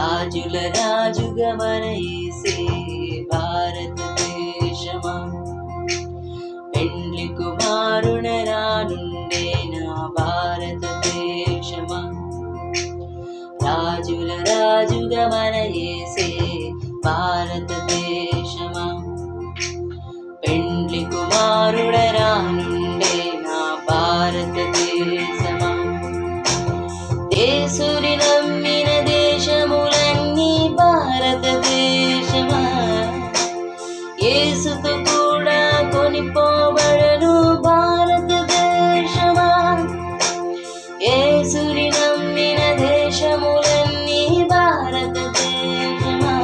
రాజుల రాజుగా మన యేసే భారతదేశమా, పెండ్లి కుమారున రానుండే నా భారతదేశమా. రాజుల రాజుగా మన యేసే భారతదేశమా, పెండ్లి కుమారుడ రానుండే నా భారతదేశమా. యేసుని నమ్మిన దేశములన్నీ భారతదేశమా, యేసుతో కూడా కొనిపోబడను భారతదేశమా. యేసుని నమ్మిన దేశములన్నీ భారతదేశమా,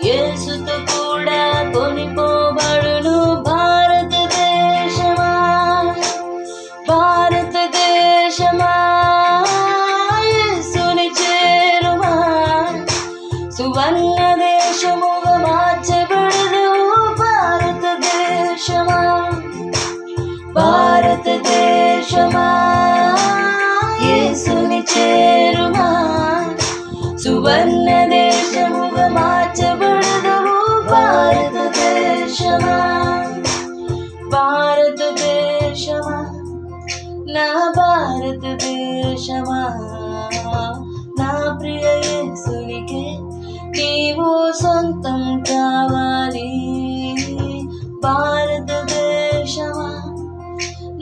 యేసుతో కూడా కొనిపోబడును భారతదేశమా. భారతదేశమా యేసుని చేరుమా, సువర్ణ దేశముగా మార్చబడదు భారతదేశమా. భారతదేశమా యేసుని చేరుమా, సువర్ణ దేశముగా మార్చబడదు భారతదేశమా. భారతదేశమా నా భారతదేశమా, నా ప్రియ యేసునికే నీవు సొంతం కావాలి. భారతదేశమా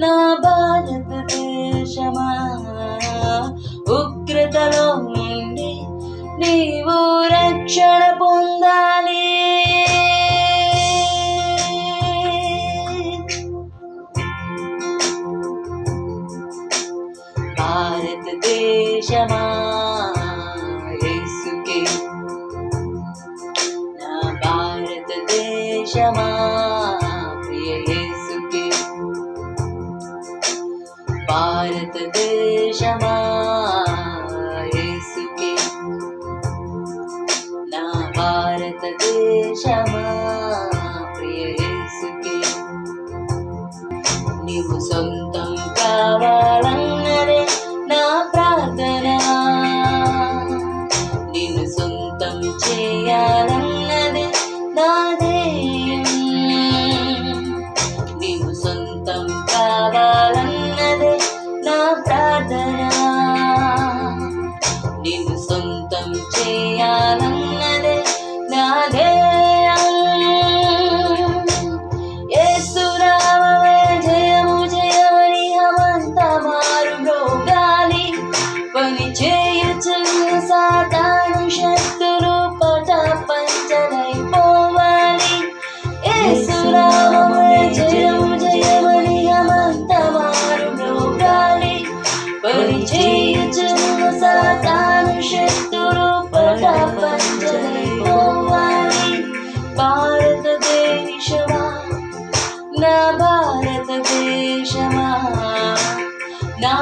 నా భారతదేశమా, ఉగ్రతలో నుండి నీవు రక్షణ పొందాలి. భారతదేశమా యేసుకే, నా భారతదేశమా ప్రియ యేసుకే. భారతదేశమా యేసుకే, నా భారతదేశమా ప్రియ యేసుకే. నీవు సొంతం కావాలన్నదే నా ప్రార్థన, నిన్ను సొంతం చేయాలన్నదే నా ధ్యేయం. నీవు సొంతం కావాలన్నదే నా ప్రార్థన, నిన్ను సొంతం చేయాలన్నదే నా ధ్యేయం. యేసు నామమే జయము జయమని హమంతా మారు మ్రోగాలి, పని చేయుచున్న సాతాను శక్తులు పటాపంచలైపోవాలి. యేసు నామమే జయము జయమని హమంతా మారు మ్రోగాలి, పని చేయుచున్న సాతాను శక్తులు పటాపంచలైపోవాలి. భారతదేశమా నా భారతదేశమా, నా